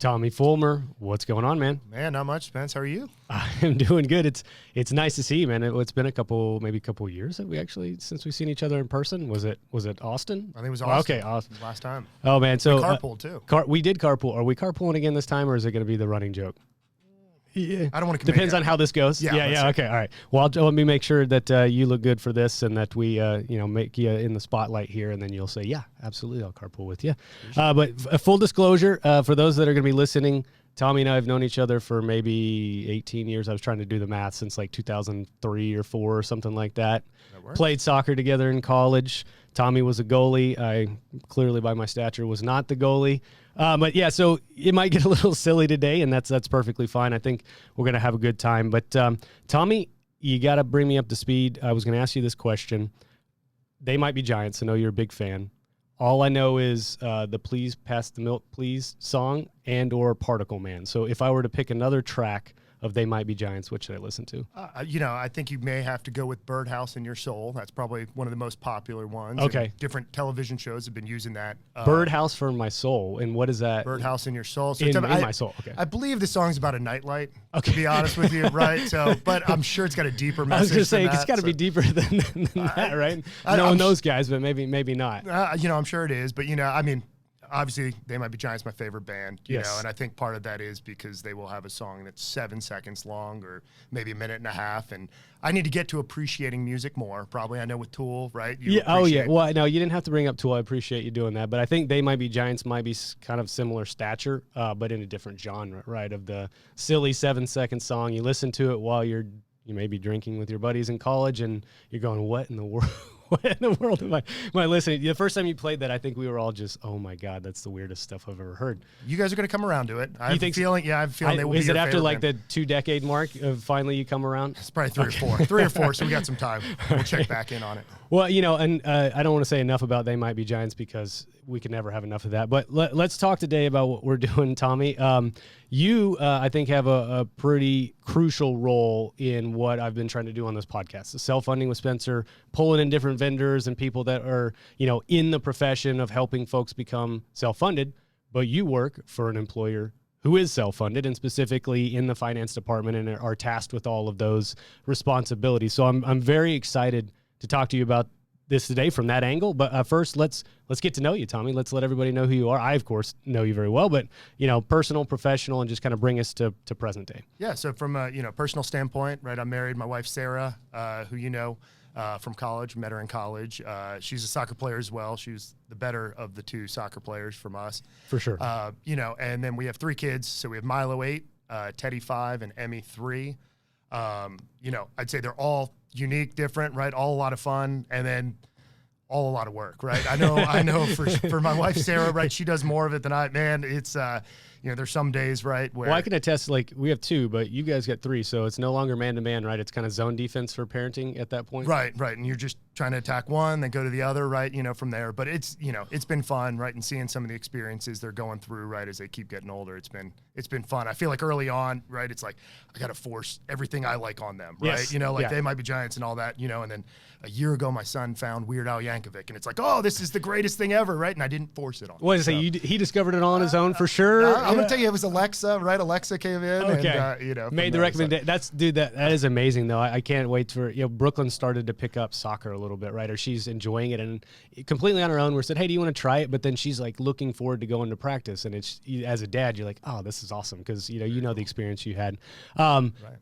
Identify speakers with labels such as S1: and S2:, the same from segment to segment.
S1: Tommy Fulmer. What's going on, man?
S2: Man, not much, Spence. How are you?
S1: I'm doing good. It's nice to see you, man. It's been maybe a couple years that since we've seen each other in person. Was it Austin?
S2: I think it was Austin.
S1: Okay, Austin.
S2: Last time.
S1: Oh man, so
S2: we carpooled too.
S1: We did carpool. Are we carpooling again this time, or is it going to be the running joke? Yeah.
S2: I don't want to.
S1: Depends on how this goes. Yeah. Okay. All right. Well, let me make sure that you look good for this, and that we, make you in the spotlight here, and then you'll say, "Yeah, absolutely, I'll carpool with you." But full disclosure, for those that are going to be listening, Tommy and I have known each other for maybe 18 years. I was trying to do the math since like 2003 or 4 or something like that. Played soccer together in college. Tommy was a goalie. I clearly, by my stature, was not the goalie. But yeah, so it might get a little silly today, and that's perfectly fine. I think we're going to have a good time. But Tommy, you got to bring me up to speed. I was going to ask you this question. They Might Be Giants. I know you're a big fan. All I know is the Please Pass the Milk Please song and or Particle Man. So if I were to pick another track of They Might Be Giants, what should I listen to?
S2: I think you may have to go with Birdhouse in Your Soul. That's probably one of the most popular ones.
S1: Okay.
S2: And different television shows have been using that.
S1: Birdhouse for My Soul. And what is that?
S2: Birdhouse in Your Soul. So
S1: in my soul. Okay.
S2: I believe the song's about a nightlight,
S1: okay.
S2: To be honest with you, right? So, but I'm sure it's got a deeper message.
S1: I was going to say,
S2: it's
S1: got to be deeper than that, right? Knowing those guys, but maybe not.
S2: I'm sure it is. But, obviously, They Might Be Giants, my favorite band, you know, and I think part of that is because they will have a song that's 7 seconds long or maybe a minute and a half, and I need to get to appreciating music more, probably. I know with Tool, right?
S1: Oh, yeah. Well, no, you didn't have to bring up Tool. I appreciate you doing that, but I think They Might Be Giants might be kind of similar stature, but in a different genre, right, of the silly 7-second song. You listen to it while you may be drinking with your buddies in college, and you're going, what in the world? What in the world am I listening? The first time you played that, I think we were all just, oh my God, that's the weirdest stuff I've ever heard.
S2: You guys are going to come around to it. I have a feeling they will be.
S1: Is it after like
S2: band.
S1: the 2-decade mark of finally you come around?
S2: It's probably 3 or 4. 3 or 4, so we got some time. We'll check back in on it.
S1: Well, and I don't want to say enough about They Might Be Giants because we can never have enough of that. But let's talk today about what we're doing, Tommy. You, I think, have a pretty crucial role in what I've been trying to do on this podcast. The self-funding with Spencer, pulling in different vendors and people that are, in the profession of helping folks become self-funded. But you work for an employer who is self-funded and specifically in the finance department and are tasked with all of those responsibilities. So I'm very excited to talk to you about this today from that angle. But first, let's get to know you, Tommy. Let's let everybody know who you are. I, of course, know you very well, but, personal, professional, and just kind of bring us to present day.
S2: Yeah, so from a, personal standpoint, right, I'm married. My wife, Sarah, who from college, met her in college. She's a soccer player as well. She was the better of the 2 soccer players from us.
S1: For sure.
S2: And then we have 3 kids. So we have Milo 8, Teddy 5, and Emmy 3. I'd say they're all unique, different, right? All a lot of fun, and then all a lot of work, right? I know for my wife, Sarah, right? She does more of it than I, man. It's, there's some days, right? Where
S1: I can attest, like we have 2, but you guys got 3. So it's no longer man-to-man, right? It's kind of zone defense for parenting at that point.
S2: Right. And you're just trying to attack one, then go to the other, right? From there. But it's, it's been fun, right? And seeing some of the experiences they're going through, right, as they keep getting older, it's been fun. I feel like early on, right, it's like I got to force everything I like on them, right?
S1: Yes.
S2: They Might Be Giants and all that, and then a year ago my son found Weird Al Yankovic, and it's like, oh, this is the greatest thing ever, right? And I didn't force it on him.
S1: What is it? He discovered it on his own for sure?
S2: I'm going to tell you, it was Alexa, right? Alexa came in and,
S1: made the recommendation. That is amazing, though. I can't wait for, Brooklyn started to pick up soccer a little bit, right? Or she's enjoying it and completely on her own. We said, hey, do you want to try it? But then she's like looking forward to going to practice. And it's, as a dad, you're like, oh, this is awesome. Because, you know the experience you had.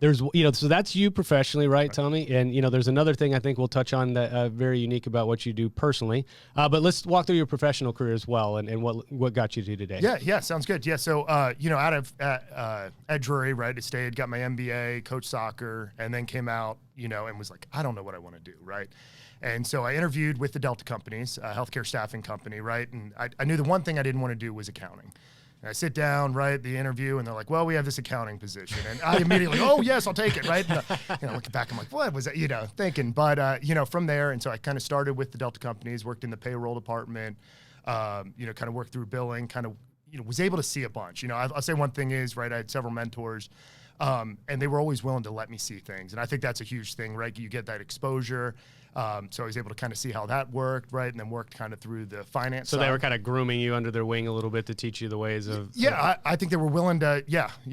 S1: There's, so that's you professionally, right, Tommy? And, there's another thing I think we'll touch on that very unique about what you do personally. But let's walk through your professional career as well and what got you to today.
S2: Yeah, sounds good. Yeah, so, out of at Drury, right, I stayed, got my MBA, coached soccer, and then came out, and was like, I don't know what I want to do, right? And so I interviewed with the Delta companies, a healthcare staffing company, right? And I knew the one thing I didn't want to do was accounting. And I sit down, right, the interview, and they're like, well, we have this accounting position. And I immediately, oh, yes, I'll take it, right? And, looking back, I'm like, what was that, thinking. But, from there, and so I kind of started with the Delta companies, worked in the payroll department, kind of worked through billing, kind of, was able to see a bunch. I'll say one thing is, right, I had several mentors, And they were always willing to let me see things. And I think that's a huge thing, right? You get that exposure. So I was able to kind of see how that worked, right? And then worked kind of through the finance
S1: So
S2: side.
S1: they were kind of grooming you under their wing a little bit to teach you the ways of...
S2: Yeah, I think they were willing to,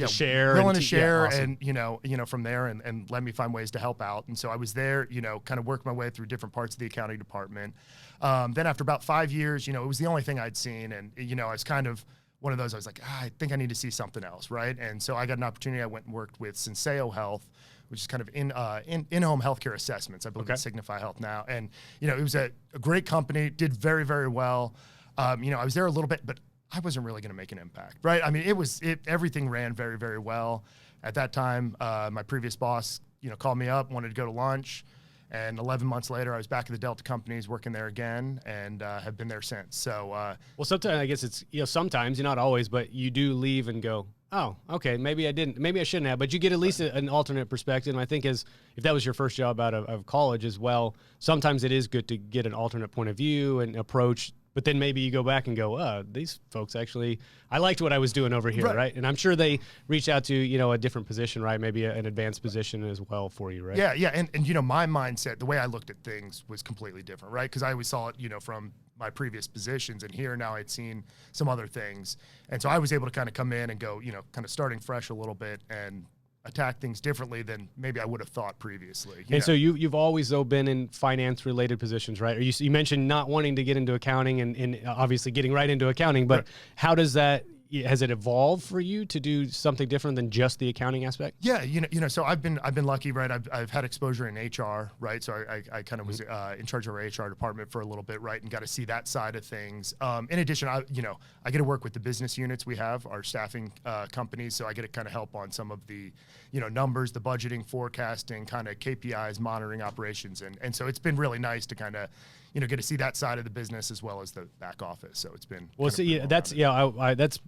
S1: share.
S2: Willing to share
S1: awesome.
S2: and, from there and let me find ways to help out. And so I was there, kind of worked my way through different parts of the accounting department. Then after about 5 years, it was the only thing I'd seen. And, I was kind of one of those, I was like, I think I need to see something else, right? And so I got an opportunity. I went and worked with Senseo Health, which is kind of in-home healthcare assessments. I believe it's Signify Health now. And, it was a great company, did very, very well. I was there a little bit, but I wasn't really going to make an impact, right? I mean, everything ran very, very well. At that time, my previous boss, called me up, wanted to go to lunch. And 11 months later, I was back at the Delta companies working there again and have been there since. So,
S1: well, sometimes I guess it's, sometimes, not always, but you do leave and go, oh, okay, maybe I shouldn't have, but you get at least an alternate perspective. And I think if that was your first job out of college as well, sometimes it is good to get an alternate point of view and approach. But then maybe you go back and go, these folks actually, I liked what I was doing over here, right? And I'm sure they reach out to, a different position, right? Maybe an advanced position as well for you, right?
S2: Yeah. And my mindset, the way I looked at things was completely different, right? Because I always saw it, from my previous positions, and here now I'd seen some other things. And so I was able to kind of come in and go, kind of starting fresh a little bit and attack things differently than maybe I would have thought previously.
S1: And so you've always, though, been in finance-related positions, right? Or you mentioned not wanting to get into accounting and obviously getting right into accounting, but how does that, has it evolved for you to do something different than just the accounting aspect?
S2: Yeah, so I've been lucky, right? I've had exposure in HR, right? So I kind of was in charge of our HR department for a little bit, right? And got to see that side of things. In addition, I get to work with the business units we have, our staffing companies. So I get to kind of help on some of the, numbers, the budgeting, forecasting, kind of KPIs, monitoring operations. And so it's been really nice to kind of, get to see that side of the business as well as the back office. So it's been
S1: that's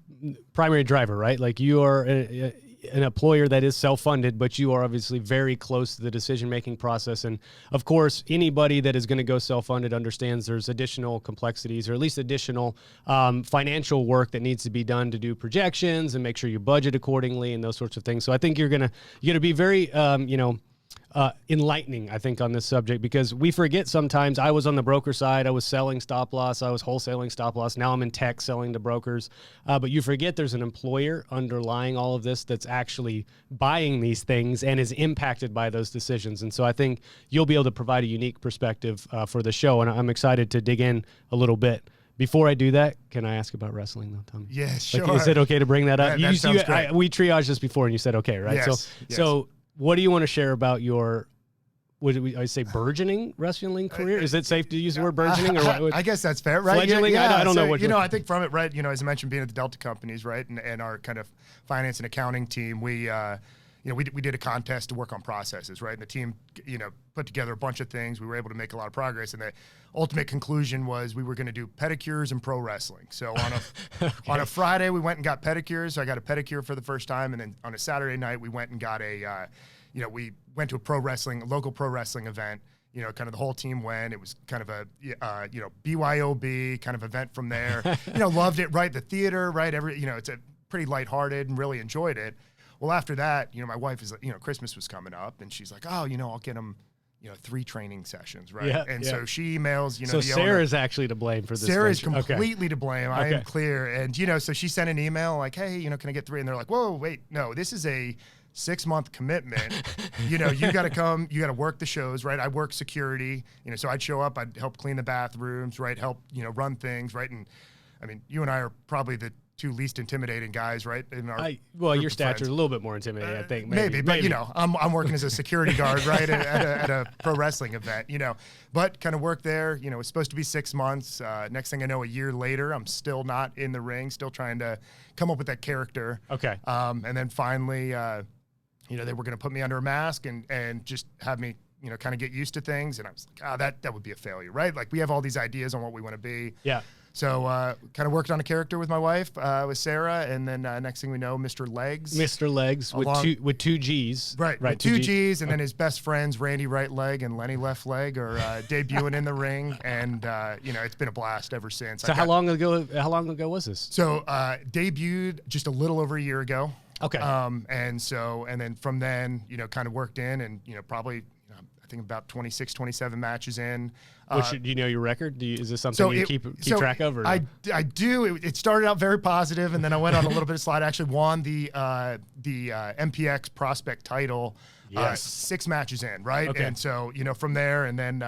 S1: primary driver, right? Like you are an employer that is self-funded, but you are obviously very close to the decision-making process. And of course, anybody that is going to go self-funded understands there's additional complexities or at least additional financial work that needs to be done to do projections and make sure you budget accordingly and those sorts of things. So I think you're going to be very, enlightening, I think, on this subject, because we forget sometimes. I was on the broker side. I was selling stop loss. I was wholesaling stop loss. Now I'm in tech selling to brokers. But you forget there's an employer underlying all of this that's actually buying these things and is impacted by those decisions. And so I think you'll be able to provide a unique perspective for the show. And I'm excited to dig in a little bit. Before I do that, can I ask about wrestling, though, Tommy?
S2: Yeah, sure.
S1: Like, is it okay to bring that up?
S2: That sounds great.
S1: We triaged this before, and you said okay, right?
S2: Yes,
S1: So what do you want to share about your, I say burgeoning wrestling career? Is it safe to use the word burgeoning? Or what?
S2: I guess that's fair, right?
S1: Fledgling?
S2: Yeah,
S1: I don't know what
S2: I think from it, right? As I mentioned, being at the Delta companies, right, and our kind of finance and accounting team, we did a contest to work on processes, right? And the team, put together a bunch of things. We were able to make a lot of progress, and the ultimate conclusion was we were going to do pedicures and pro wrestling. So on a Friday, we went and got pedicures. So I got a pedicure for the first time, and then on a Saturday night, we went and got we went to a local pro wrestling event. Kind of the whole team went. It was kind of a, BYOB kind of event from there. Loved it, right? The theater, right? It's a pretty lighthearted and really enjoyed it. Well, after that, my wife is, Christmas was coming up, and she's like, oh, I'll get them, 3 training sessions, right?
S1: Yeah,
S2: and so she emails,
S1: So Sarah's actually to blame for this.
S2: Sarah is completely to blame.
S1: Okay.
S2: I am clear. And, so she sent an email like, hey, can I get 3? And they're like, whoa, wait, no, this is a 6-month commitment. You got to come, you got to work the shows, right? I work security, so I'd show up, I'd help clean the bathrooms, right? Help, run things, right? And I mean, you and I are probably the 2 least intimidating guys, right? In our
S1: your stature is a little bit more intimidating, I think.
S2: Maybe. But I'm working as a security guard, right, at a pro wrestling event, But kind of worked there. It's supposed to be 6 months. Next thing I know, a year later, I'm still not in the ring, still trying to come up with that character.
S1: Okay.
S2: And then finally, they were going to put me under a mask and just have me, kind of get used to things. And I was like, that would be a failure, right? Like we have all these ideas on what we want to be.
S1: Yeah.
S2: So kind of worked on a character with my wife, with Sarah, and then next thing we know, Mr. Legs.
S1: Mr. Legs with two G's.
S2: Right,
S1: with
S2: two G's, and then his best friends, Randy Right Leg and Lenny Left Leg, are debuting in the ring, and it's been a blast ever since.
S1: So how long ago was this?
S2: So debuted just a little over a year ago.
S1: Okay.
S2: And then from then, kind of worked in and, probably, I think about 26, 27 matches in.
S1: Do you know your record? Is this something you keep track of? Or
S2: I do. It started out very positive, and then I went on a little bit of slide. I actually won the MPX prospect title 6 matches in, right?
S1: Okay.
S2: And so, from there, and then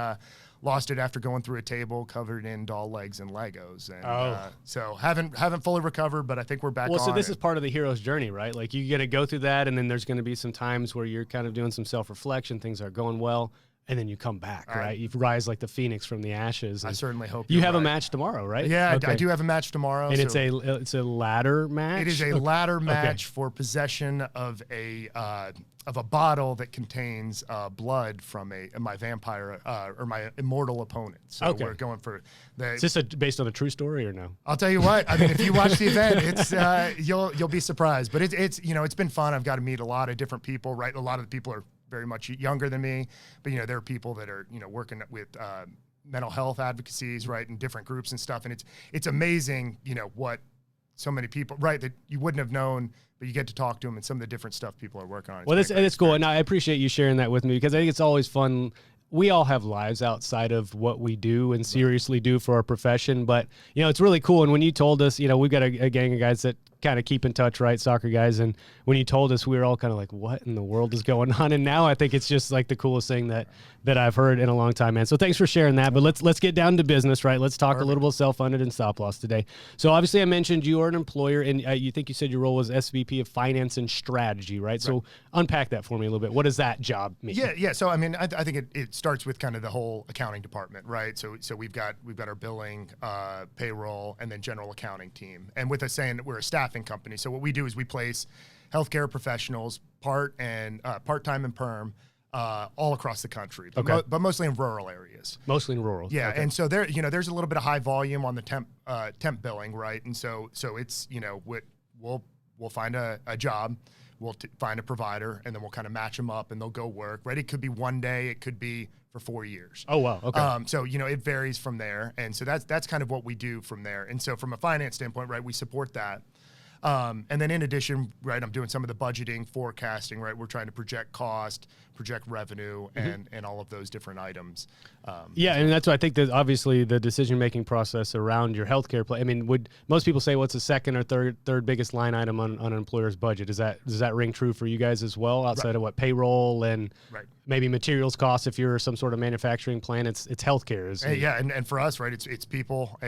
S2: lost it after going through a table covered in doll legs and Legos. And so haven't fully recovered, but I think we're back on.
S1: Well, so this is part of the hero's journey, right? Like you got to go through that, and then there's going to be some times where you're kind of doing some self-reflection, things are going well, and then you come back, right? You rise like the phoenix from the ashes.
S2: I certainly hope
S1: you have a match tomorrow, right?
S2: Yeah, okay. I do have a match tomorrow.
S1: And it's a ladder match?
S2: It is a ladder match for possession of a bottle that contains blood from my vampire or my immortal opponent. So we're going for the.
S1: Is this based on a true story or no?
S2: I'll tell you what. I mean, if you watch the event, it's you'll be surprised. But it's it's been fun. I've got to meet a lot of different people. Right, a lot of the people are very much younger than me, but there are people that are working with mental health advocacies, right, in different groups and stuff. And it's amazing, what so many people, right, that you wouldn't have known, but you get to talk to them and some of the different stuff people are working on.
S1: Well, it's cool, and I appreciate you sharing that with me because I think it's always fun. We all have lives outside of what we do and seriously do for our profession, but it's really cool. And when you told us, we've got a gang of guys that kind of keep in touch, right? Soccer guys. And when you told us, we were all kind of like, what in the world is going on? And now I think it's just like the coolest thing that I've heard in a long time, man. So thanks for sharing that. But let's get down to business, right? Let's talk a little bit self-funded and stop loss today. So obviously I mentioned you are an employer, and you said your role was SVP of Finance and Strategy, right? So unpack that for me a little bit. What does that job mean?
S2: Yeah. So I mean, I think it starts with kind of the whole accounting department, right? So we've got our billing, payroll, and then general accounting team. And with us saying that we're a staffing company, so what we do is we place healthcare professionals, part-time and perm, all across the country, but mostly in rural areas.
S1: Mostly in rural.
S2: Yeah, and so there, there's a little bit of high volume on the temp billing, right? And so it's we'll find a job, we'll find a provider, and then we'll kind of match them up, and they'll go work. Right? It could be one day, it could be for 4 years.
S1: Oh wow. Okay.
S2: So it varies from there, and so that's kind of what we do from there. And so from a finance standpoint, right, we support that. And then in addition, right, I'm doing some of the budgeting, forecasting, right? We're trying to project cost, project revenue, and all of those different items.
S1: And that's what I think that obviously the decision-making process around your healthcare I mean, would most people say what's the second or third biggest line item on an employer's budget? Does that ring true for you guys as well, outside of what payroll and maybe materials costs? If you're some sort of manufacturing plant, it's healthcare.
S2: And for us, right, it's people,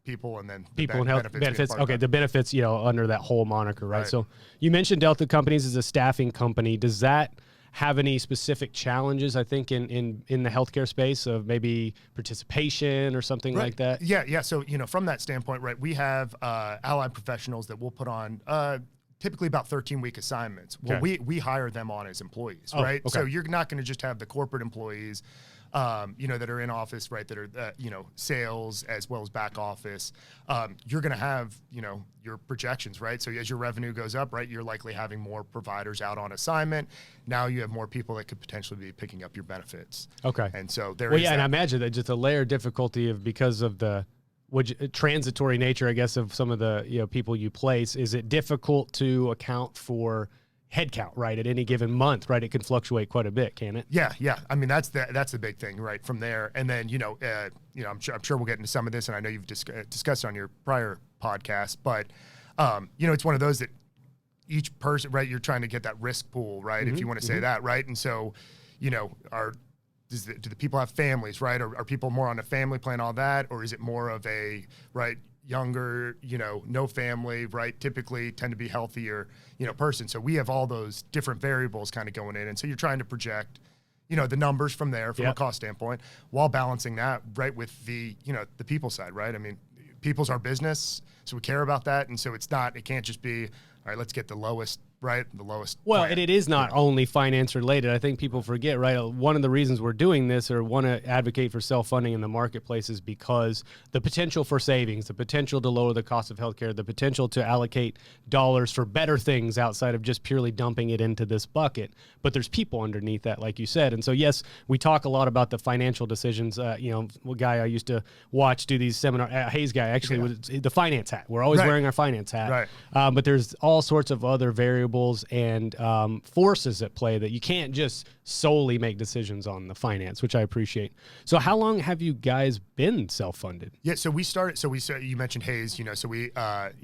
S2: people and then
S1: people and health benefits. Okay, the benefits, under that whole moniker, right? So you mentioned Delta Companies as a staffing company. Does that have any specific challenges, I think, in the healthcare space of maybe participation or something like that?
S2: Yeah. So, from that standpoint, right, we have allied professionals that we'll put on typically about 13-week assignments. Well, we hire them on as employees, right? Okay. So you're not going to just have the corporate employees that are in office, right, that are, sales as well as back office. You're going to have, your projections, right? So as your revenue goes up, right, you're likely having more providers out on assignment. Now you have more people that could potentially be picking up your benefits. Okay. And so
S1: and I imagine that just a layer of difficulty because of the transitory nature, I guess, of some of the, people you place. Is it difficult to account for headcount, right, at any given month, right? It can fluctuate quite a bit, can it?
S2: Yeah. I mean, that's the big thing, right? From there, and then I'm sure we'll get into some of this, and I know you've discussed on your prior podcast, but it's one of those that each person, right? You're trying to get that risk pool, right? If you want to say that, right? And so, do the people have families, right? Are people more on a family plan, all that, or is it more of a younger, no family, right? Typically tend to be healthier, person. So we have all those different variables kind of going in. And so you're trying to project, the numbers from there from a cost standpoint while balancing that, right, with the, the people side, right? I mean, people's our business, so we care about that. And so it can't just be, all right, let's get the lowest, right? The lowest.
S1: Well, and it is not only finance related. I think people forget, right? One of the reasons we're doing this or want to advocate for self-funding in the marketplace is because the potential for savings, the potential to lower the cost of healthcare, the potential to allocate dollars for better things outside of just purely dumping it into this bucket. But there's people underneath that, like you said. And so, yes, we talk a lot about the financial decisions. A guy I used to watch do these seminars, Hayes guy, actually, was the finance hat. We're always wearing our finance hat. Right. But there's all sorts of other variables variables and forces at play that you can't just solely make decisions on the finance, which I appreciate. So how long have you guys been self-funded?
S2: Yeah, so you mentioned Hayes, so we, kind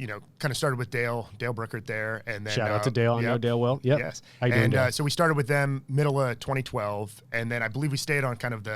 S2: of started with Dale Brickert there. And then
S1: shout out to Dale. I know Dale well. Yep.
S2: Yes.
S1: How you doing, Dale?
S2: So we started with them middle of 2012. And then I believe we stayed on kind of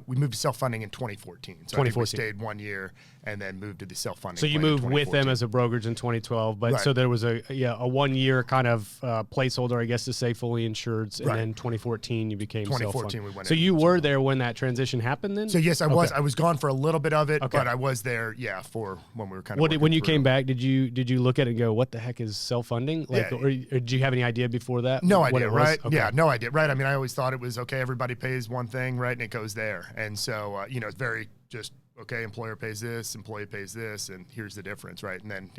S2: we moved to self-funding in 2014. So I think we stayed 1 year and then moved to the self-funding.
S1: So you moved with them as a brokerage in 2012, but so there was a 1 year kind of placeholder, I guess, to say fully insured, and then 2014 you became
S2: 2014 we went.
S1: So you were there when that transition happened, then?
S2: So yes, I was. I was gone for a little bit of it, but I was there, for when we were kind of.
S1: When you came back, did you look at it and go, "What the heck is self-funding?" Or did you have any idea before that?
S2: No idea, right? Okay. Yeah, no idea, right? I mean, I always thought it was okay. Everybody pays one thing, right, and it goes there, and so it's very just. Okay, employer pays this, employee pays this, and here's the difference, right? And then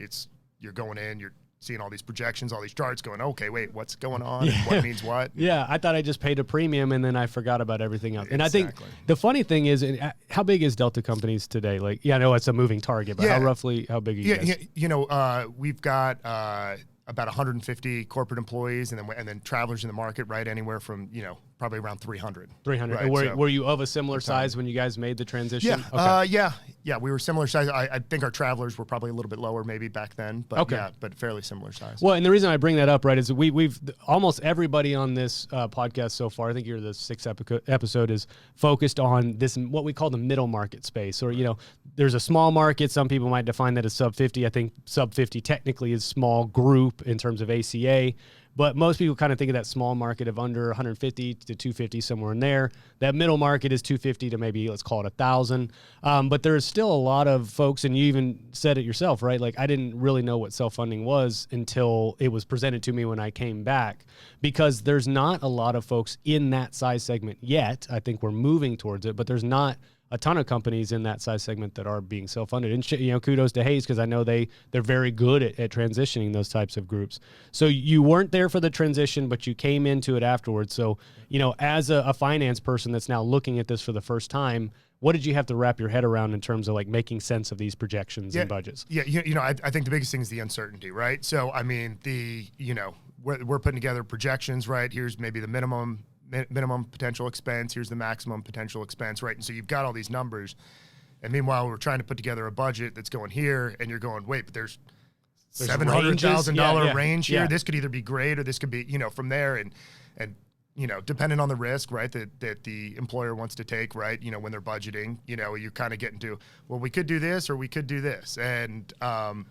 S2: you're going in, you're seeing all these projections, all these charts going, okay, wait, what's going on? And what means what?
S1: Yeah, I thought I just paid a premium and then I forgot about everything else. And I think the funny thing is, how big is Delta Companies today? Like, I know it's a moving target, but how big are you guys?
S2: We've got about 150 corporate employees, and then travelers in the market, right? Anywhere from, probably around 300.
S1: 300. Right? And were you of a similar size when you guys made the transition?
S2: Yeah. Yeah, we were similar size. I think our travelers were probably a little bit lower maybe back then, but but fairly similar size.
S1: Well, and the reason I bring that up, right, is we've almost everybody on this podcast so far, I think you're the 6th episode, is focused on this, what we call the middle market space. Or, there's a small market. Some people might define that as sub 50. I think sub 50 technically is small group in terms of ACA. But most people kind of think of that small market of under 150 to 250, somewhere in there. That middle market is 250 to maybe, let's call it 1,000. But there's still a lot of folks, and you even said it yourself, right? Like, I didn't really know what self-funding was until it was presented to me when I came back, because there's not a lot of folks in that size segment yet. I think we're moving towards it, but there's not a ton of companies in that size segment that are being self-funded. And kudos to Hayes, because I know they're very good at transitioning those types of groups. So you weren't there for the transition, but you came into it afterwards. So, as a finance person that's now looking at this for the first time, what did you have to wrap your head around in terms of like making sense of these projections and budgets?
S2: Yeah, I think the biggest thing is the uncertainty, right? So, I mean, we're putting together projections, right? Here's maybe the minimum potential expense. Here's the maximum potential expense, right? And so you've got all these numbers. And meanwhile, we're trying to put together a budget that's going here, and you're going, wait, but there's $700,000 range here. Yeah. This could either be great or this could be, from there. And depending on the risk, right, that the employer wants to take, right, when they're budgeting, you kind of get into, well, we could do this or we could do this. And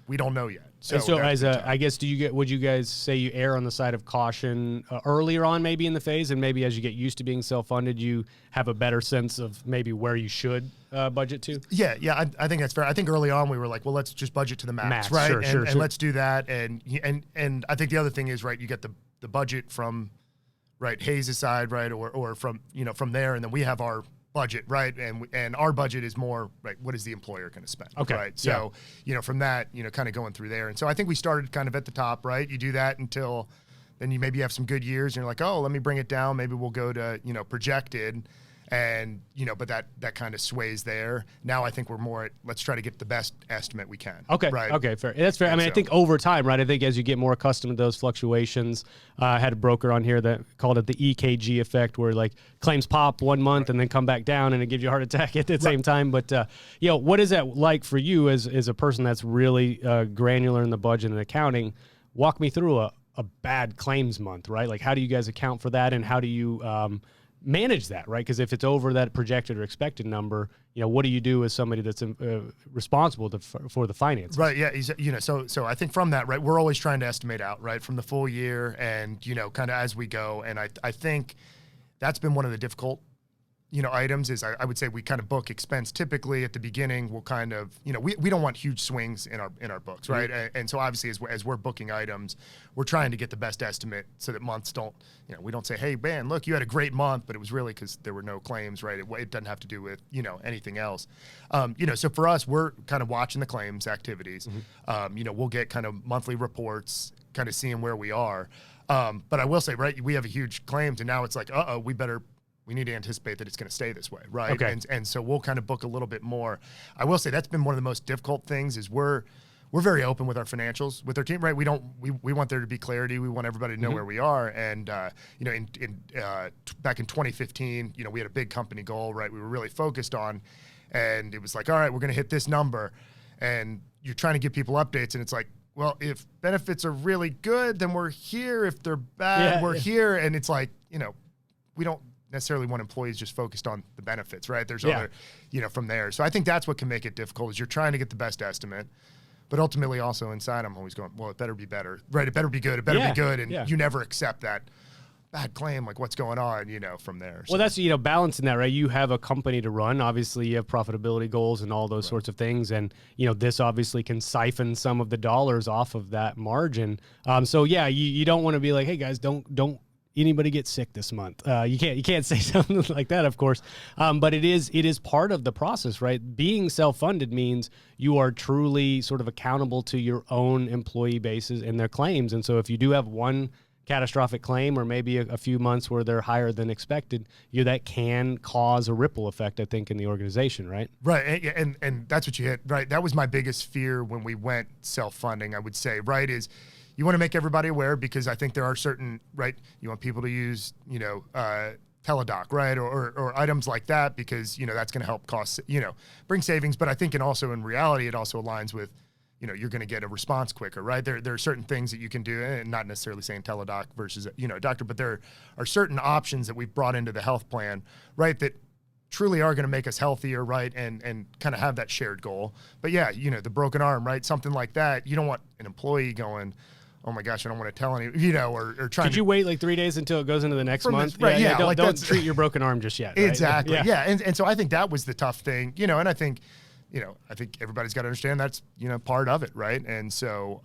S2: we don't know yet. So
S1: I guess, would you guys say you err on the side of caution earlier on maybe in the phase, and maybe as you get used to being self-funded, you have a better sense of maybe where you should budget to?
S2: Yeah, I think that's fair. I think early on we were like, well, let's just budget to the max, right?
S1: Sure.
S2: And let's do that. And I think the other thing is, right, you get the budget from, right, Hayes' side, right, or from, from there, and then we have our budget, right, and our budget is more, right, what is the employer going to spend, right? So, from that, kind of going through there, and so I think we started kind of at the top, right? You do that until then you maybe have some good years, and you're like, oh, let me bring it down, maybe we'll go to, projected, and, but that kind of sways there. Now I think we're more at, let's try to get the best estimate we can.
S1: Okay.
S2: Right.
S1: Okay. Fair. That's fair. I mean, I think over time, right, I think as you get more accustomed to those fluctuations, I had a broker on here that called it the EKG effect, where like claims pop 1 month and then come back down and it gives you a heart attack at the same time. But, what is that like for you as a person that's really granular in the budget and accounting? Walk me through a bad claims month, right? Like, how do you guys account for that, and how do you manage that, right? Because if it's over that projected or expected number, what do you do as somebody that's responsible for the finances?
S2: Right. Yeah. So I think from that, right, we're always trying to estimate out, right, from the full year, and kind of as we go. And I think that's been one of the difficult items is I would say we kind of book expense typically at the beginning. We'll kind of, we don't want huge swings in our books, right? Mm-hmm. And so obviously as we're booking items, we're trying to get the best estimate so that months don't, we don't say, hey, man, look, you had a great month, but it was really because there were no claims, right? It doesn't have to do with, anything else. So for us, we're kind of watching the claims activities. Mm-hmm. We'll get kind of monthly reports, kind of seeing where we are. But I will say, right, we have a huge claims, and now it's like, we need to anticipate that it's going to stay this way, right?
S1: Okay.
S2: And so we'll kind of book a little bit more. I will say that's been one of the most difficult things is we're we're very open with our financials with our team, right? We want there to be clarity. We want everybody to know where we are. And, you know, back in 2015, you know, we had a big company goal, right? We were really focused on, and it was like, all right, we're going to hit this number. And you're trying to give people updates, and it's like, well, if benefits are really good, then we're here. If they're bad, we're here. And it's like, you know, we don't necessarily want employees just focused on the benefits, right? There's other, you know, from there. So I think that's what can make it difficult is you're trying to get the best estimate, but ultimately also inside I'm always going, well, it better be better, right? It better be good. It better be good. And you never accept that bad claim, like what's going on, you know, from there. So.
S1: Well, that's, you know, balancing that, right? You have a company to run. Obviously, you have profitability goals and all those sorts of things. And, you know, this obviously can siphon some of the dollars off of that margin. So, yeah, you don't want to be like, hey, guys, don't anybody get sick this month. You can't say something like that, of course. But it is part of the process, right? Being self-funded means you are truly sort of accountable to your own employee bases and their claims. And so if you do have one catastrophic claim or maybe a few months where they're higher than expected, that can cause a ripple effect, I think, in the organization, right?
S2: Right, and that's what you hit, right? That was my biggest fear when we went self-funding, I would say, right, is you want to make everybody aware because I think there are certain, right, you want people to use, you know, teledoc, right, or items like that because, you know, that's going to help cost, you know, bring savings. But I think in reality, it also aligns with, you know, you're going to get a response quicker, right? There are certain things that you can do, and not necessarily saying teledoc versus, you know, a doctor, but there are certain options that we've brought into the health plan, right, that truly are going to make us healthier, right, and kind of have that shared goal. But yeah, you know, the broken arm, right, something like that, you don't want an employee going, oh my gosh, I don't want to tell any, you know, or trying
S1: Could you wait like 3 days until it goes into the next month?
S2: Right, yeah.
S1: Don't treat your broken arm just yet. Right?
S2: Exactly, yeah. And so I think that was the tough thing, you know, and I think everybody's got to understand that's, you know, part of it, right? And so,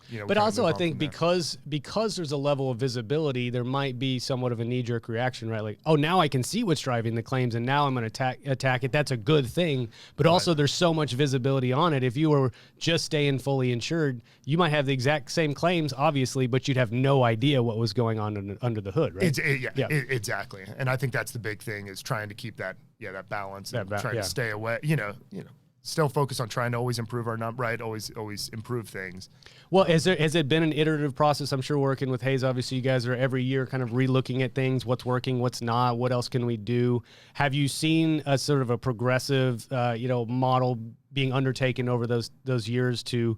S2: you know.
S1: But also, I think because there's a level of visibility, there might be somewhat of a knee-jerk reaction, right? Like, oh, now I can see what's driving the claims, and now I'm going to attack it. That's a good thing. But also, there's so much visibility on it. If you were just staying fully insured, you might have the exact same claims, obviously, but you'd have no idea what was going on under the hood, right?
S2: Exactly. And I think that's the big thing is trying to keep that balance and trying to stay away, you know. Still focus on trying to always improve our number, right? Always improve things.
S1: Well, has it been an iterative process? I'm sure working with Hayes, obviously you guys are every year kind of re-looking at things, what's working, what's not, what else can we do? Have you seen a sort of a progressive, you know, model being undertaken over those years to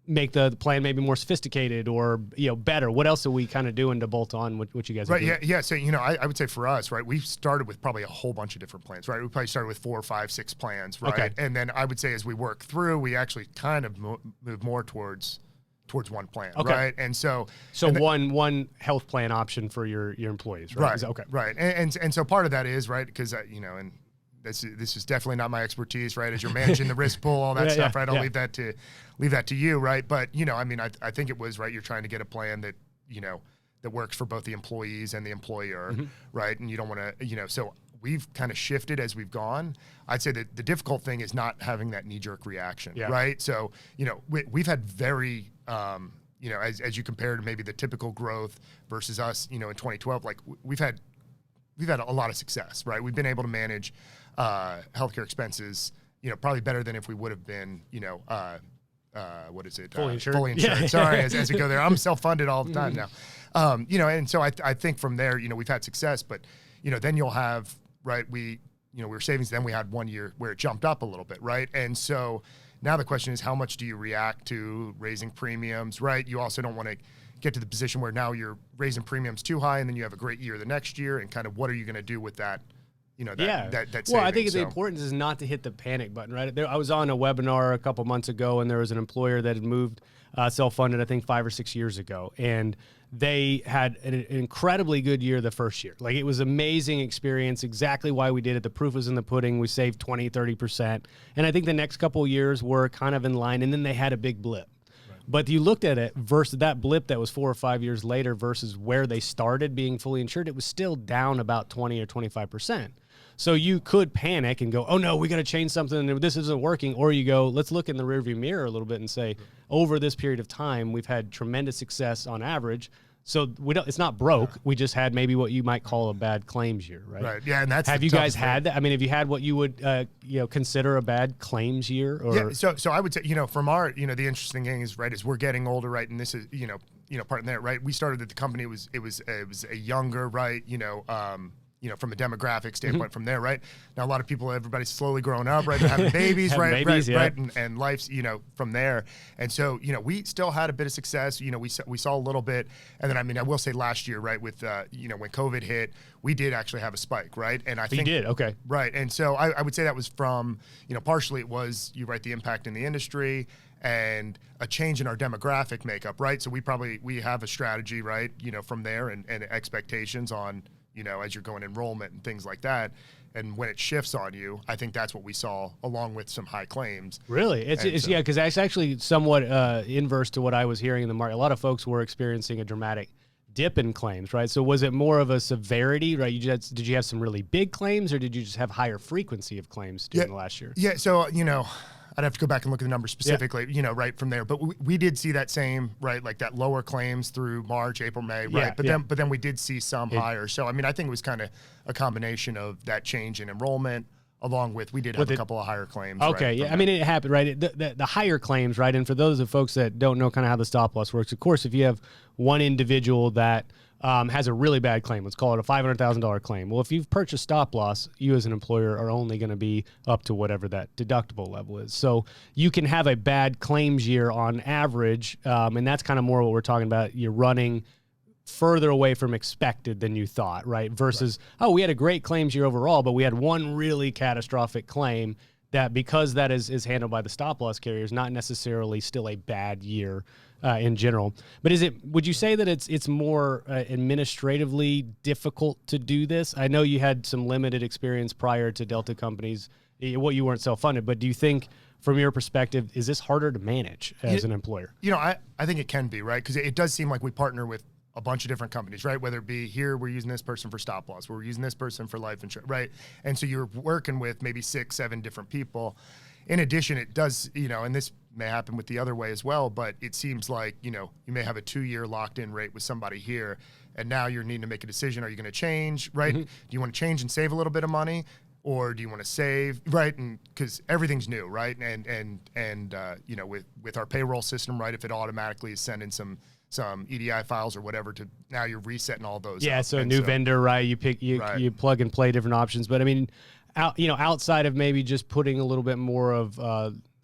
S1: make the plan maybe more sophisticated or, you know, better? What else are we kind of doing to bolt on what you guys are doing?
S2: Yeah. So, you know, I would say for us, right, we started with probably a whole bunch of different plans, right? We probably started with 4, 5, 6 plans, right? Okay. And then I would say as we work through, we actually kind of move more towards one plan, right? And so
S1: one health plan option for your employees, right?
S2: Right. And so part of that is, right, because you know, and this is definitely not my expertise, right? As you're managing the risk pool, all that stuff, right? I'll leave that to you, right? But, you know, I mean, I think it was, right, you're trying to get a plan that, you know, that works for both the employees and the employer, right? And you don't want to, you know, so we've kind of shifted as we've gone. I'd say that the difficult thing is not having that knee-jerk reaction, right? So, you know, we've had very, you know, as you compare to maybe the typical growth versus us, you know, in 2012, like we've had a lot of success, right? We've been able to manage healthcare expenses, you know, probably better than if we would have been, you know, what is it?
S1: Fully insured.
S2: Fully insured. Sorry, as we go there. I'm self-funded all the time now. You know, and so I think from there, you know, we've had success, but, you know, then you'll have, right, we were savings, then we had 1 year where it jumped up a little bit, right? And so now the question is, how much do you react to raising premiums, right? You also don't want to get to the position where now you're raising premiums too high and then you have a great year the next year, and kind of what are you going to do with that? You know, that savings.
S1: Well, I think the importance is not to hit the panic button, right? I was on a webinar a couple months ago, and there was an employer that had moved self-funded, I think 5 or 6 years ago, and they had an incredibly good year the first year. Like, it was amazing experience, exactly why we did it. The proof was in the pudding. We saved 20, 30%. And I think the next couple of years were kind of in line, and then they had a big blip. But you looked at it versus that blip that was 4 or 5 years later versus where they started being fully insured, it was still down about 20 or 25%. So you could panic and go, oh no, we got to change something and this isn't working. Or you go, let's look in the rearview mirror a little bit and say, over this period of time, we've had tremendous success on average. So we don't. It's not broke. We just had maybe what you might call a bad claims year, right?
S2: Right. Yeah, and that's
S1: have you guys had that? I mean, have you had what you would consider a bad claims year? Or
S2: yeah. So I would say from our the interesting thing is is we're getting older, right? And this is part in there, right? We started at the company. It was a younger, right? From a demographic standpoint from there, right? Now, a lot of people, everybody's slowly growing up, right? They're having babies, right? Right. And life's, from there. And so, we still had a bit of success. We saw a little bit. And then, I will say last year, right, with, when COVID hit, we did actually have a spike, right? And I think.
S1: You did, okay.
S2: Right. And so I would say that was from, partially it was, the impact in the industry and a change in our demographic makeup, right? So we have a strategy, right, from there and expectations on, as you're going enrollment and things like that. And when it shifts on you, I think that's what we saw along with some high claims.
S1: Really? Yeah, because that's actually somewhat inverse to what I was hearing in the market. A lot of folks were experiencing a dramatic dip in claims, right? So was it more of a severity, right? Did you have some really big claims or did you just have higher frequency of claims during the last year?
S2: Yeah, so, I'd have to go back and look at the numbers specifically, right from there. But we did see that same, right, like that lower claims through March, April, May, right? But then we did see some higher. So, I think it was kind of a combination of that change in enrollment along with we did have a couple of higher claims.
S1: Okay,
S2: right,
S1: yeah. It happened, right? The higher claims, right? And for those of folks that don't know kind of how the stop loss works, of course, if you have one individual that has a really bad claim, let's call it a $500,000 claim. Well, if you've purchased stop loss, you as an employer are only going to be up to whatever that deductible level is. So you can have a bad claims year on average, and that's kind of more what we're talking about. You're running further away from expected than you thought, right? Versus, we had a great claims year overall, but we had one really catastrophic claim that because that is handled by the stop loss carriers, not necessarily still a bad year in general. But would you say that it's more administratively difficult to do this? I know you had some limited experience prior to Delta companies, you weren't self-funded, but do you think from your perspective, is this harder to manage as an employer?
S2: I think it can be, right? Because it does seem like we partner with a bunch of different companies, right? Whether it be here, we're using this person for stop loss, we're using this person for life insurance, right? And so you're working with maybe 6, 7 different people. In addition, it does, and this may happen with the other way as well, but it seems like, you may have a 2-year locked in rate with somebody here, and now you're needing to make a decision. Are you going to change, right? Do you want to change and save a little bit of money? Or do you want to save, right? And because everything's new, right? And with our payroll system, right? If it automatically is sending some EDI files or whatever to now you're resetting all those.
S1: Yeah, so a new vendor, right? You plug and play different options. But outside of maybe just putting a little bit more of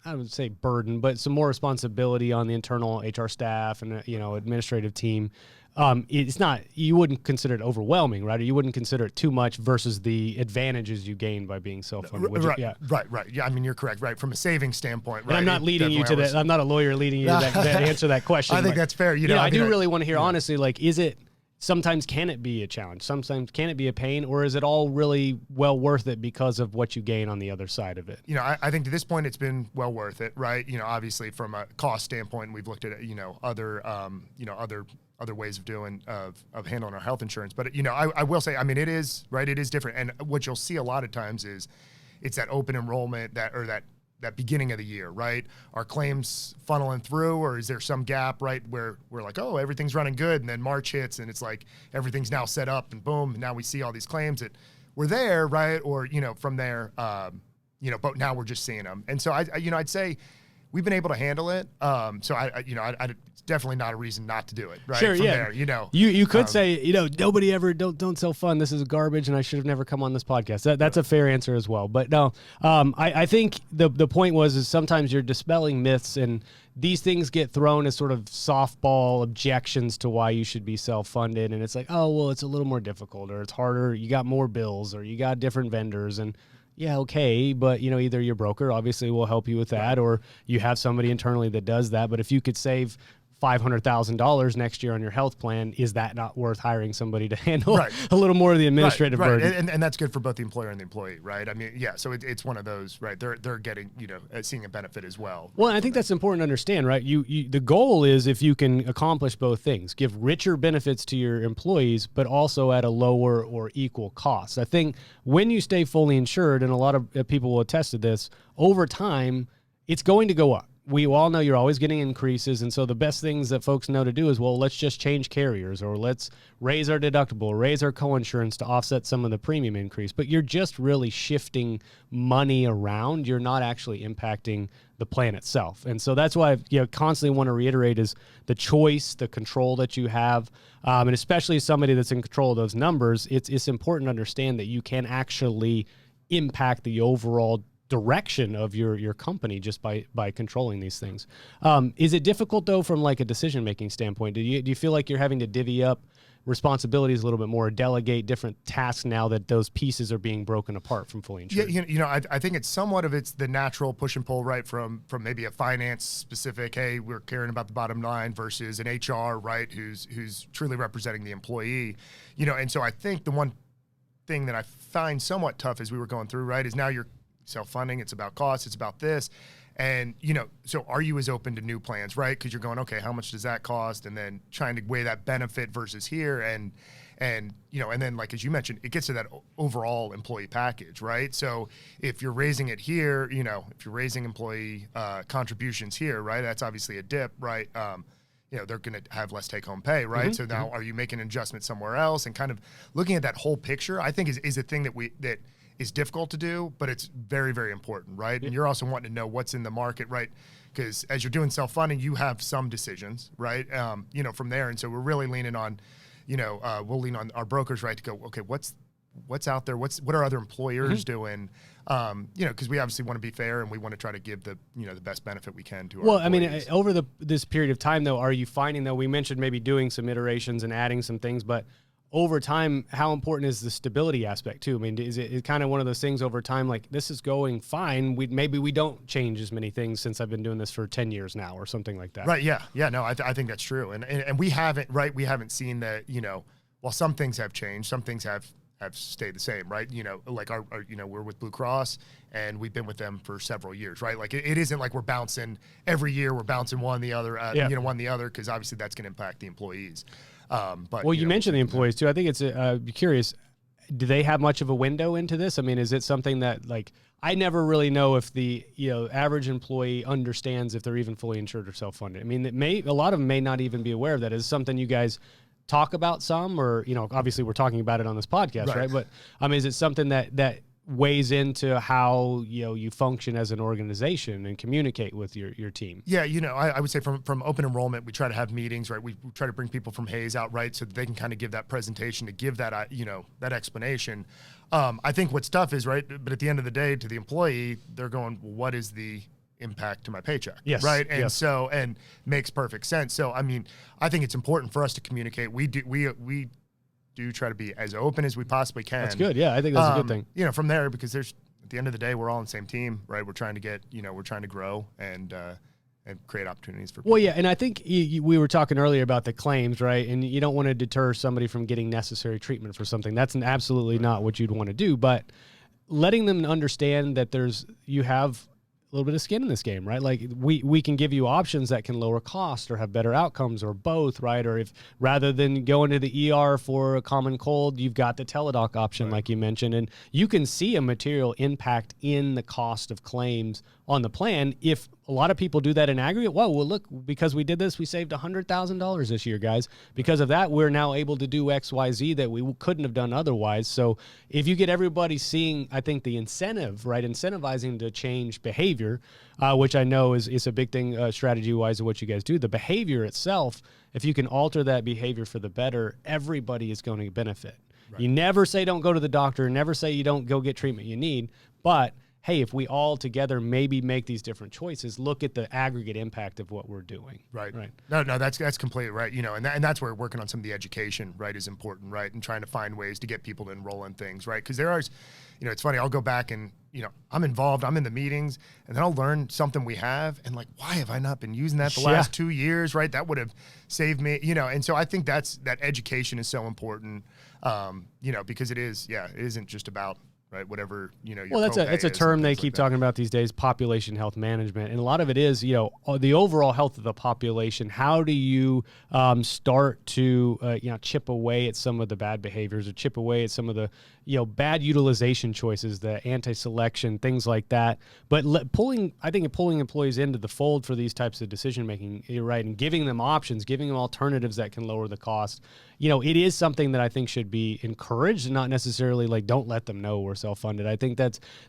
S1: I would say burden, but some more responsibility on the internal HR staff and administrative team. It's not, you wouldn't consider it overwhelming, right? Or you wouldn't consider it too much versus the advantages you gain by being self-funded.
S2: Right. Yeah, you're correct. Right, from a savings standpoint. Right.
S1: And I'm not leading you to that. I'm not a lawyer leading you to that answer that question.
S2: I think that's fair.
S1: I do really want to hear honestly. Like, is it? Sometimes can it be a challenge? Sometimes can it be a pain, or is it all really well worth it because of what you gain on the other side of it?
S2: I think to this point it's been well worth it, right? Obviously from a cost standpoint, we've looked at other ways of doing of handling our health insurance. But I will say, it is right. It is different, and what you'll see a lot of times is it's that open enrollment that beginning of the year, right? Are claims funneling through, or is there some gap, right, where we're like, oh, everything's running good, and then March hits, and it's like everything's now set up, and boom, and now we see all these claims that were there, right? Or from there, but now we're just seeing them, and so I'd say we've been able to handle it. So it's definitely not a reason not to do it, right?
S1: Sure,
S2: From
S1: yeah.
S2: there,
S1: you could say, nobody ever don't self-fund. This is garbage, and I should have never come on this podcast. That's a fair answer as well. But no, I think the point is sometimes you're dispelling myths, and these things get thrown as sort of softball objections to why you should be self-funded, and it's like, oh, well, it's a little more difficult, or it's harder. You got more bills, or you got different vendors, and yeah, okay, but either your broker obviously will help you with that, or you have somebody internally that does that. But if you could save $500,000 next year on your health plan, is that not worth hiring somebody to handle a little more of the administrative burden?
S2: And that's good for both the employer and the employee, right? So it's one of those, right? They're getting, seeing a benefit as well.
S1: Well, I think that's important to understand, right? The goal is if you can accomplish both things, give richer benefits to your employees, but also at a lower or equal cost. I think when you stay fully insured, and a lot of people will attest to this, over time, it's going to go up. we all know you're always getting increases. And so the best things that folks know to do is, well, let's just change carriers, or let's raise our deductible, raise our coinsurance to offset some of the premium increase. But you're just really shifting money around. You're not actually impacting the plan itself. And so that's why I constantly want to reiterate is the choice, the control that you have. And especially as somebody that's in control of those numbers, it's important to understand that you can actually impact the overall direction of your company just by controlling these things. Is it difficult though from like a decision-making standpoint? Do you feel like you're having to divvy up responsibilities a little bit more, delegate different tasks now that those pieces are being broken apart from fully insured?
S2: Yeah, I think it's somewhat of it's the natural push and pull, right, from maybe a finance specific, hey, we're caring about the bottom line, versus an HR, right, who's truly representing the employee. And so I think the one thing that I find somewhat tough as we were going through, right, is now you're self-funding, it's about cost, it's about this. And, so are you as open to new plans, right? Because you're going, okay, how much does that cost? And then trying to weigh that benefit versus here. And then like, as you mentioned, it gets to that overall employee package, right? So if you're raising it here, if you're raising employee contributions here, right, that's obviously a dip, right? They're going to have less take-home pay, right? Mm-hmm. So now are you making an adjustment somewhere else? And kind of looking at that whole picture, I think is a thing that is difficult to do, but it's very, very important, right? And you're also wanting to know what's in the market, right? Because as you're doing self-funding, you have some decisions, right? From there. And so we're really leaning on, we'll lean on our brokers, right, to go, okay, what's out there? What are other employers doing? Because we obviously want to be fair and we want to try to give the best benefit we can to our employees.
S1: Over this period of time, though, are you finding, though, we mentioned maybe doing some iterations and adding some things, but over time, how important is the stability aspect too? I mean, is it kind of one of those things over time, like this is going fine, maybe we don't change as many things since I've been doing this for 10 years now or something like that?
S2: Right, yeah. No, I think that's true. And we haven't, right, we haven't seen that, while some things have changed, some things have stayed the same, right? Like our we're with Blue Cross and we've been with them for several years, right? Like it isn't like we're bouncing every year, we're bouncing one the other, one the other, because obviously that's going to impact the employees. But
S1: you mentioned the employees too. I think it's be curious. Do they have much of a window into this? I mean, is it something that, like, I never really know if the average employee understands if they're even fully insured or self-funded. I mean, a lot of them may not even be aware of that. Is something you guys talk about some, or obviously we're talking about it on this podcast, right? But is it something that weighs into how you function as an organization and communicate with your team?
S2: Yeah, I would say from open enrollment, we try to have meetings, right? We try to bring people from Hayes out, right, so that they can kind of give that presentation, to give that that explanation. I think what's tough is, right, but at the end of the day, to the employee, they're going, well, what is the impact to my paycheck?
S1: Yes.
S2: Right. And so, and makes perfect sense. So, I think it's important for us to communicate. We do try to be as open as we possibly can.
S1: That's good. Yeah, I think that's a good thing.
S2: From there, because at the end of the day, we're all on the same team, right? We're trying to we're trying to grow and create opportunities for people.
S1: Well, yeah, and I think we were talking earlier about the claims, right? And you don't want to deter somebody from getting necessary treatment for something. That's absolutely not what you'd want to do, but letting them understand that you have a little bit of skin in this game, right? Like we can give you options that can lower cost or have better outcomes, or both, right? Or if rather than going to the ER for a common cold, you've got the teledoc option, like you mentioned, and you can see a material impact in the cost of claims on the plan. If a lot of people do that in aggregate, well, look, because we did this, we saved $100,000 this year, guys. Because of that, we're now able to do X, Y, Z that we couldn't have done otherwise. So if you get everybody seeing, I think, the incentive, right, incentivizing to change behavior, which I know is a big thing strategy-wise of what you guys do, the behavior itself, if you can alter that behavior for the better, everybody is going to benefit. Right. You never say don't go to the doctor, never say you don't go get treatment you need, but hey, if we all together maybe make these different choices, look at the aggregate impact of what we're doing.
S2: Right. No, that's completely right. And that's where working on some of the education, right, is important, right, and trying to find ways to get people to enroll in things, right, because there are, it's funny. I'll go back and I'm involved. I'm in the meetings, and then I'll learn something we have, and like, why have I not been using that the last 2 years, right? That would have saved me, And so I think that education is so important, because it isn't just about, right, whatever,
S1: well, it's a term they keep talking about these days, population health management. And a lot of it is, the overall health of the population. How do you start to, chip away at some of the bad behaviors, or chip away at some of the, bad utilization choices, the anti-selection, things like that. But pulling employees into the fold for these types of decision making, you're right, and giving them options, giving them alternatives that can lower the cost. It is something that I think should be encouraged, and not necessarily like don't let them know we're self-funded. I think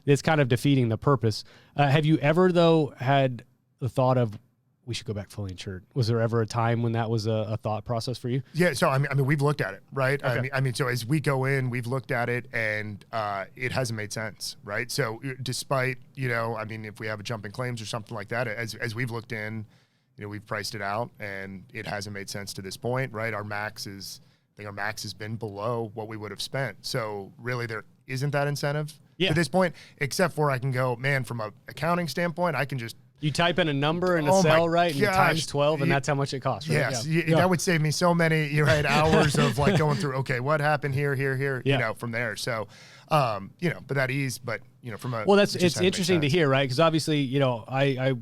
S1: it's kind of defeating the purpose. Have you ever though had the thought of, we should go back fully insured? Was there ever a time when that was a thought process for you?
S2: Yeah. So, I mean, we've looked at it, right?
S1: Okay.
S2: So as we go in, we've looked at it, and it hasn't made sense, right? So despite, if we have a jump in claims or something like that, as we've looked in, we've priced it out, and it hasn't made sense to this point, right? Our max has been below what we would have spent. So really there isn't that incentive to this point, except for I can go, man, from a accounting standpoint, I can just,
S1: you type in a number in a cell, right? And you times 12, and that's how much it costs, right?
S2: Yes. Yeah. That would save me so many hours of like going through, okay, what happened here, from there. So, but that ease, from a,
S1: well, it's interesting to hear, right? Because obviously, I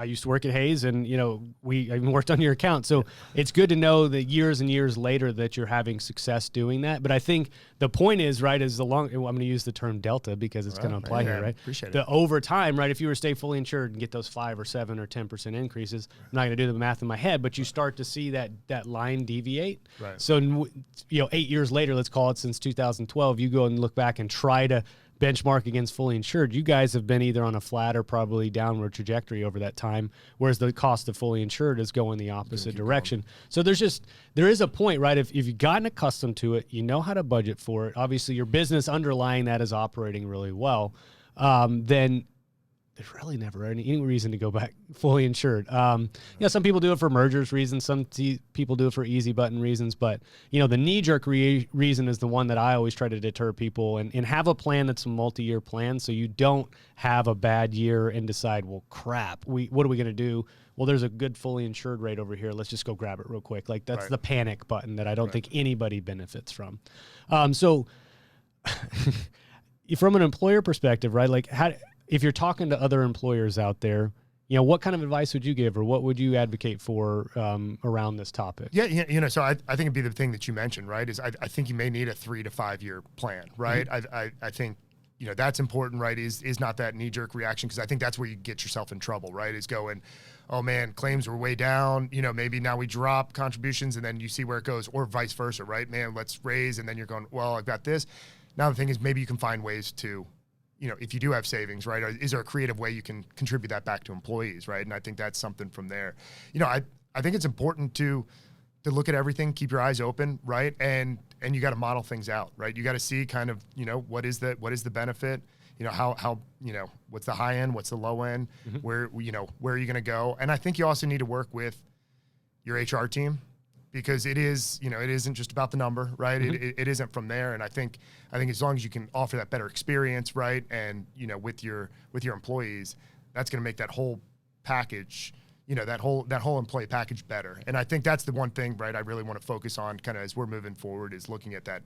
S1: used to work at Hayes, and I even worked on your account, so it's good to know that years and years later that you're having success doing that. But I think the point is, right, I'm going to use the term delta because it's going to apply here, right?
S2: Appreciate
S1: it. Over time, right? If you were to stay fully insured and get those 5 or 7 or 10% increases, I'm not going to do the math in my head, but you start to see that line deviate.
S2: Right.
S1: So 8 years later, let's call it, since 2012, you go and look back and try to benchmark against fully insured, you guys have been either on a flat or probably downward trajectory over that time, whereas the cost of fully insured is going the opposite direction. So there is a point, right? If you've gotten accustomed to it, you know how to budget for it. Obviously, your business underlying that is operating really well. Then there's really never any reason to go back fully insured. Some people do it for mergers reasons. Some people do it for easy button reasons. But, the knee-jerk reason is the one that I always try to deter people, and have a plan that's a multi-year plan, so you don't have a bad year and decide, well, crap, what are we going to do? Well, there's a good fully insured rate over here. Let's just go grab it real quick. Like, that's the panic button that I don't think anybody benefits from. So from an employer perspective, right, like if you're talking to other employers out there, what kind of advice would you give, or what would you advocate for around this topic?
S2: Yeah, so I think it'd be the thing that you mentioned, right, is I think you may need a 3 to 5 year plan, right? Mm-hmm. I think, that's important, right, is not that knee-jerk reaction, because I think that's where you get yourself in trouble, right, is going, oh, man, claims were way down, maybe now we drop contributions, and then you see where it goes, or vice versa, right? Man, let's raise, and then you're going, well, I've got this. Now the thing is, maybe you can find ways to, if you do have savings, right, is there a creative way you can contribute that back to employees, right? And I think that's something from there. I think it's important to look at everything, keep your eyes open, right? And you got to model things out, right? You got to see kind of, what is the benefit, how what's the high end, what's the low end, mm-hmm. where are you going to go? And I think you also need to work with your HR team, because it is, it isn't just about the number, right? Mm-hmm. It isn't from there. And I think as long as you can offer that better experience, right, and with your employees, that's going to make that whole package, that whole employee package better. And I think that's the one thing, right, I really want to focus on kind of as we're moving forward, is looking at that,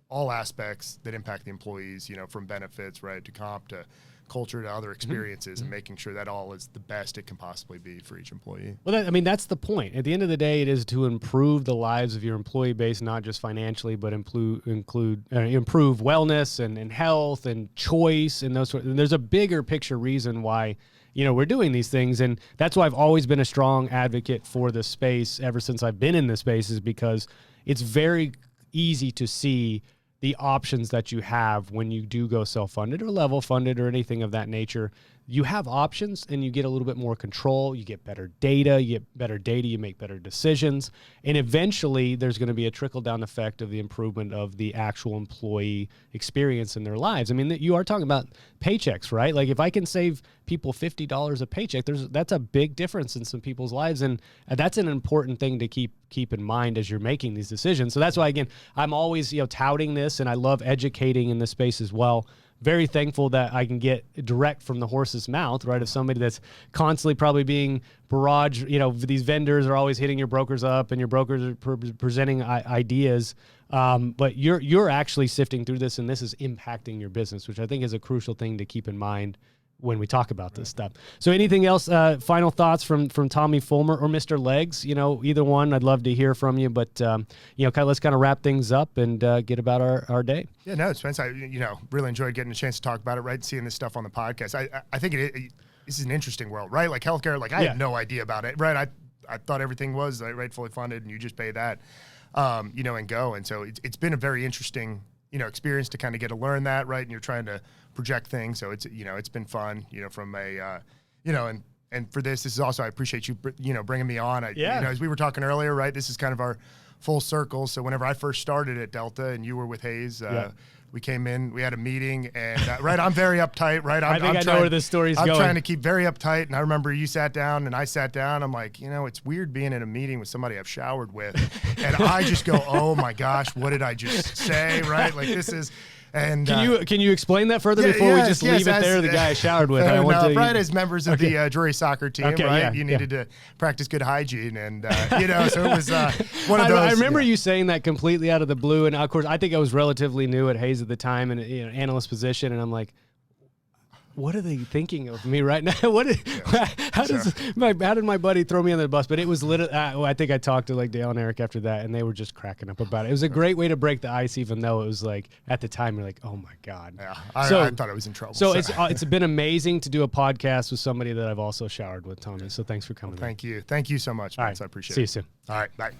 S2: all aspects that impact the employees, from benefits, right, to comp, to culture, to other experiences, mm-hmm. and making sure that all is the best it can possibly be for each employee.
S1: Well, that's the point. At the end of the day, it is to improve the lives of your employee base, not just financially, but improve wellness and health and choice and those sort. And there's a bigger picture reason why we're doing these things, and that's why I've always been a strong advocate for this space ever since I've been in this space, is because it's very easy to see the options that you have when you do go self-funded or level funded or anything of that nature. You have options, and you get a little bit more control. You get better data. You make better decisions. And eventually there's going to be a trickle-down effect of the improvement of the actual employee experience in their lives. I mean, you are talking about paychecks, right? Like, if I can save people $50 a paycheck, that's a big difference in some people's lives. And that's an important thing to keep in mind as you're making these decisions. So that's why, again, I'm always, touting this, and I love educating in this space as well. Very thankful that I can get direct from the horse's mouth, right, of somebody that's constantly probably being barraged. These vendors are always hitting your brokers up, and your brokers are presenting ideas. But you're actually sifting through this, and this is impacting your business, which I think is a crucial thing to keep in mind when we talk about this stuff. So anything else, final thoughts from Tommy Fulmer or Mr. Legs? Either one, I'd love to hear from you, but let's kind of wrap things up and get about our day.
S2: Yeah, no, Spence, I really enjoyed getting a chance to talk about it, right? Seeing this stuff on the podcast. I think this is an interesting world, right? Like healthcare, like I had no idea about it, right? I thought everything was fully funded and you just pay that, and go. And so it's been a very interesting, experience to kind of get to learn that, right? And you're trying to project things. So it's been fun, from a, and for this is also, I appreciate you, bringing me on. As we were talking earlier, right? This is kind of our full circle. So whenever I first started at Delta and you were with Hayes, we came in, we had a meeting, and right, I'm very uptight, right? I
S1: know where this story's going.
S2: I'm trying to keep very uptight, and I remember you sat down and I sat down. I'm like, it's weird being in a meeting with somebody I've showered with, and I just go, oh my gosh, what did I just say, right? Like this is. And
S1: can you explain that further before we just leave it there? The guy I showered with.
S2: Right, as members of the jury soccer team, right? You needed to practice good hygiene, and so it was one of those.
S1: I remember you saying that completely out of the blue, and of course, I think I was relatively new at Hayes at the time, and analyst position, and I'm like, what are they thinking of me right now? How did my buddy throw me on the bus? But it was I think I talked to like Dale and Eric after that, and they were just cracking up about it. It was a great way to break the ice, even though it was like at the time you're like, oh my God.
S2: Yeah, I thought I was in trouble.
S1: So it's been amazing to do a podcast with somebody that I've also showered with, Tommy. So thanks for coming.
S2: Thank you so much, man. I appreciate it.
S1: See you soon.
S2: All right, bye.